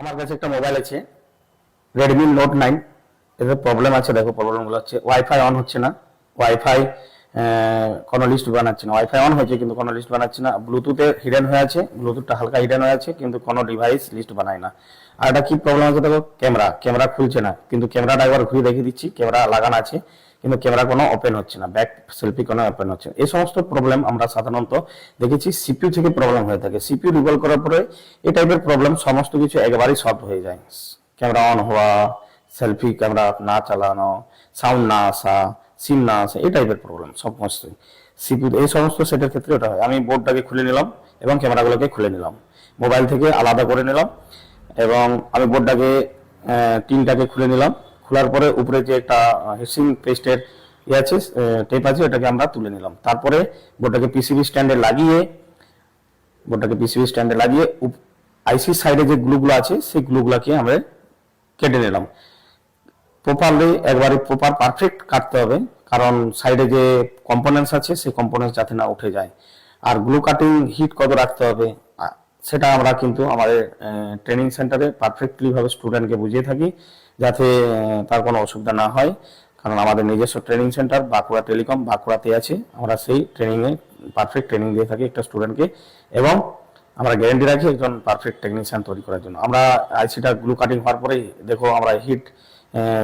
আমার কাছে একটা মোবাইল আছে রেডমি নোট 9। এর প্রবলেম আছে, দেখো প্রবলেমগুলো হচ্ছে ওয়াইফাই অন হচ্ছে না, ওয়াইফাই কোনো লিস্ট বানাচ্ছে না, ওয়াইফাই অন হয়েছে কিন্তু কোনো লিস্ট বানাচ্ছে না, ব্লুটুথে হিডেন হয়ে আছে, ব্লুটুথটা হালকা হিডেন হয়ে আছে কিন্তু কোনো ডিভাইস লিস্ট বানায় না। আর এটা কি প্রবলেম আছে দেখো, ক্যামেরা খুলছে না, কিন্তু ক্যামেরাটা একবার ঘুরে দেখিয়ে দিচ্ছি, ক্যামেরা লাগানো আছে কিন্তু ক্যামেরা কোনো ওপেন হচ্ছে না, ব্যাক সেলফি কোনো ওপেন হচ্ছে না। এই সমস্ত প্রবলেম আমরা সাধারণত দেখেছি সিপিইউ থেকে প্রবলেম হয়ে থাকে। সিপিইউ রিভলভ করার পরে এই টাইপের প্রবলেম সমস্ত কিছু একবারই সলভ হয়ে যায়। ক্যামেরা অন হওয়া, সেলফি ক্যামেরা না চালানো, সাউন্ড না আসা, সিম না আসা, এই টাইপের প্রবলেম সমস্ত সিপিইউ এই সমস্ত সেটের ক্ষেত্রে ওটা হয়। আমি বোর্ডটাকে খুলে নিলাম এবং ক্যামেরাগুলোকে খুলে নিলাম, মোবাইল থেকে আলাদা করে নিলাম এবং আমি বোর্ডটাকে টিনটাকে খুলে নিলাম। খোলার পরে উপরে যে একটা হেসিং পেস্টের ইয়ে আছে, টেপ আছে, এটাকে আমরা তুলে নিলাম। তারপরে বোর্ডটাকে পিসিবি স্ট্যান্ডে লাগিয়ে আইসি সাইডে যে গ্লুগুলো আছে সেই গ্লুগুলোকে আমরা কেটে নিলাম। প্রপারলি একবারে প্রপার পারফেক্ট কাটতে হবে, কারণ সাইডে যে কম্পোনেন্টস আছে সেই কম্পোনেন্টস যাতে না উঠে যায়। আর গ্লু কাটিং হিট কত রাখতে হবে সেটা আমরা কিন্তু আমাদের ট্রেনিং সেন্টারে পারফেক্টলি ভাবে স্টুডেন্টকে বুঝিয়ে থাকি, যাতে তার কোনো অসুবিধা না হয়। কারণ আমাদের নিজস্ব ট্রেনিং সেন্টার বাঁকুড়া টেলিকম বাঁকুড়াতে আছে, আমরা সেই ট্রেনিংয়ে পারফেক্ট ট্রেনিং দিয়ে থাকি একটা স্টুডেন্টকে, এবং আমরা গ্যারেন্টি রাখি একজন পারফেক্ট টেকনিশিয়ান তৈরি করার জন্য। আমরা আইসিটা গ্লু কাটিং হওয়ার পরেই দেখো আমরা হিট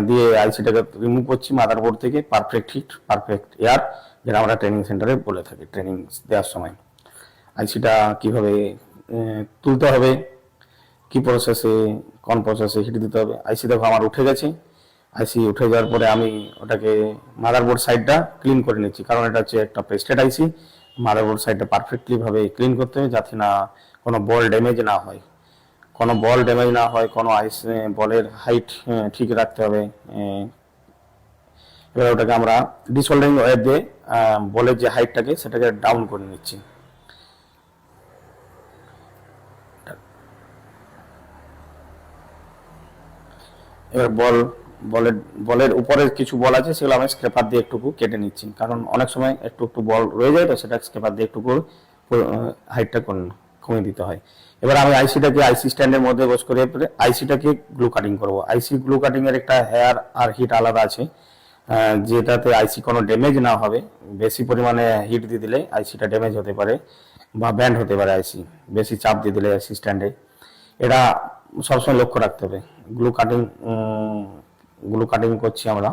দিয়ে আইসিটাকে রিমুভ করছি মাদারবোর্ড থেকে, পারফেক্ট হিট পারফেক্ট এয়ার, যেটা আমরা ট্রেনিং সেন্টারে বলে থাকি ট্রেনিং দেওয়ার সময়। আইসিটা কিভাবে তুলতে হবে, কি প্রসেসে, কোন প্রসেসে হিট দিতে হবে। আইসি দেখো আমার উঠে গেছে, আইসি উঠে যাওয়ার পরে আমি ওটাকে মাদারবোর্ড সাইডটা ক্লিন করে নিচ্ছি, কারণ এটা হচ্ছে একটা পেস্টেড আইসি। মাদারবোর্ড সাইডটা পারফেক্টলি ভাবে ক্লিন করতে হবে যাতে না কোনো বল ড্যামেজ না হয়, কোনো বলের হাইট ঠিক রাখতে হবে। এবার ওটাকে আমরা ডিসোল্ডারিং ওয়্যার দিয়ে বলের যে হাইটটাকে সেটাকে ডাউন করে নিচ্ছি। এবার বলের উপরে কিছু বল আছে সেগুলো আমি স্ক্রেপার দিয়ে একটুকু কেটে নিচ্ছি, কারণ অনেক সময় একটু বল রয়ে যায়, তো সেটা স্ক্রেপার দিয়ে একটুকু হাইটটা কমিয়ে দিতে হয়। এবার আমি আইসিটাকে আইসি স্ট্যান্ডের মধ্যে বস করে আইসিটাকে গ্লু কাটিং করবো। আইসি গ্লু কাটিং এর একটা হেয়ার আর হিট আলাদা আছে, যেটাতে আইসি কোনো ড্যামেজ না হবে। বেশি পরিমাণে হিট দিয়ে দিলে আইসিটা ড্যামেজ হতে পারে বা ব্যান্ড হতে পারে আইসি, বেশি চাপ দিয়ে দিলে আইসি স্ট্যান্ডে। এটা সবসময় লক্ষ্য রাখতে হবে। গ্লু কাটিং করছি আমরা।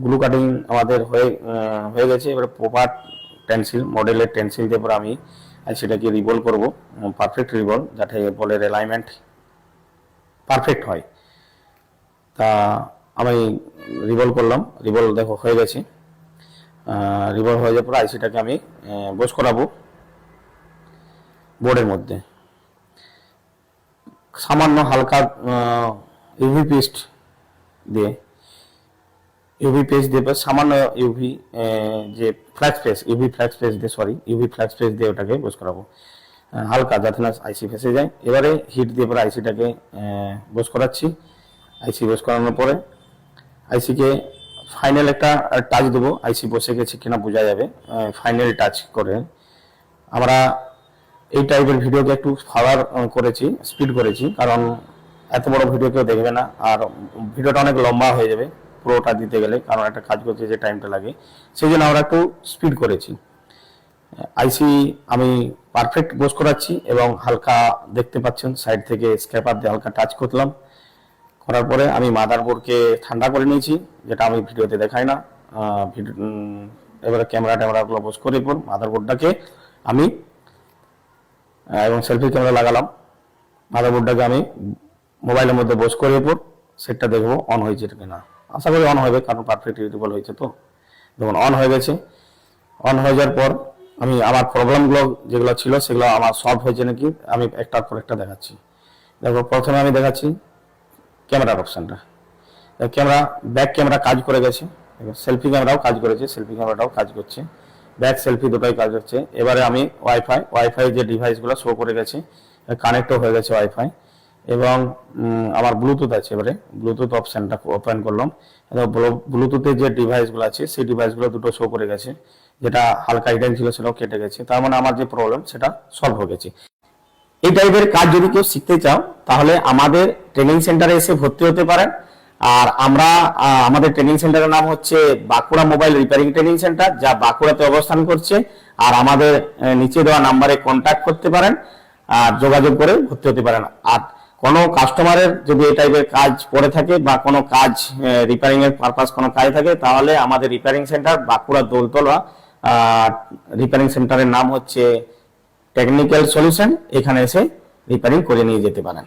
গ্লু কাটিং আমাদের হয়ে গেছে। এবার প্রপার মডেলের টেন্সিল দিয়ে পরে আমি সেটাকে রিভলভ করব, পারফেক্ট রিভলভ, যাতে বলের অ্যালাইনমেন্ট পারফেক্ট হয়। তা আমি রিভলভ করলাম, রিভলভ দেখো হয়ে গেছে। রিভলভ হয়ে যাওয়ার পর আইসিটাকে আমি বস করাবো বোর্ডের মধ্যে। সামান্য হালকা ইউভি পেস্ট দিয়ে সামান্য ইউভি ফ্ল্যাক্স পেস্ট দিয়ে ওটাকে বস করাবো হালকা, যাতে না আইসি ফেসে যায়। এবারে হিট দিয়ে পরে আইসিটাকে বস করাচ্ছি। আইসি বস করানোর পরে আইসিকে ফাইনাল একটা টাচ দেবো, আইসি বসে গেছে কিনা বোঝা যাবে ফাইনাল টাচ করে। আমরা এই টাইপের ভিডিওকে একটু ফাওয়ার করেছি, স্পিড করেছি, কারণ এত বড় ভিডিও কেউ দেখবে না, আর ভিডিওটা অনেক লম্বা হয়ে যাবে পুরোটা দিতে গেলে, কারণ একটা কাজ করতে যে টাইমটা লাগে, সেই জন্য আমরা একটু স্পিড করেছি। আইসি আমি পারফেক্ট বস করাচ্ছি এবং হালকা দেখতে পাচ্ছেন সাইড থেকে স্ক্র্যাপার দিয়ে হালকা টাচ করলাম। করার পরে আমি মাদারবোর্ডকে ঠান্ডা করে নিয়েছি, যেটা আমি ভিডিওতে দেখাই না। এবারে ক্যামেরাগুলো বস করে পর মাদারবোর্ডটাকে আমি এবং সেলফি ক্যামেরা লাগালাম। মাদারবোর্ডটাকে আমি মোবাইলের মধ্যে বস করে পর সেটটা দেখবো অন হয়েছে কিনা। আশা করি অন হবে, কারণ পারফেক্ট রিভলভ হয়েছে। তো দেখুন অন হয়ে গেছে। অন হয়ে যাওয়ার পর আমি আমার প্রবলেমগুলো যেগুলো ছিল সেগুলো আমার সলভ হয়েছে নাকি আমি একটার পর একটা দেখাচ্ছি। দেখো প্রথমে আমি দেখাচ্ছি ক্যামেরার অপশানটা। ব্যাক ক্যামেরা কাজ করে গেছে, সেলফি ক্যামেরাও কাজ করেছে, সেলফি ক্যামেরাটাও কাজ করছে, ব্যাক সেলফি দুটোই কাজ হচ্ছে। এবারে আমি ওয়াইফাই যে ডিভাইসগুলো শো করে গেছে, কানেক্টও হয়ে গেছে ওয়াইফাই। এবং আমার ব্লুটুথ আছে। এবারে ব্লুটুথ অপশনটা ওপেন করলাম, ব্লুটুথের যে ডিভাইসগুলো আছে সেই ডিভাইসগুলো দুটো শো করে গেছে, যেটা হালকা হিডেন ছিল সেটাও কেটে গেছে। তার মানে আমার যে প্রবলেম সেটা সলভ হয়ে গেছে। এই টাইপের কাজ যদি কেউ শিখতে চাও তাহলে আমাদের ট্রেনিং সেন্টারে এসে ভর্তি হতে পারেন। আর আমরা আমাদের ট্রেনিং সেন্টারের নাম হচ্ছে Bankura mobile repairing training centre, যা বাঁকুড়াতে অবস্থান করছে। আর আমাদের নিচে দেওয়া নাম্বারে কন্ট্যাক্ট করতে পারেন আর যোগাযোগ করে ভর্তি হতে পারেন। আর কোনো কাস্টমারের যদি এই টাইপের কাজ পড়ে থাকে বা কোনো কাজ রিপেয়ারিং এর পারপাস কোনো কাজ থাকে, তাহলে আমাদের repairing centre Bankura Doltala repairing সেন্টারের নাম হচ্ছে টেকনিক্যাল সলিউশন, এখানে এসে রিপেয়ারিং করে নিয়ে যেতে পারেন।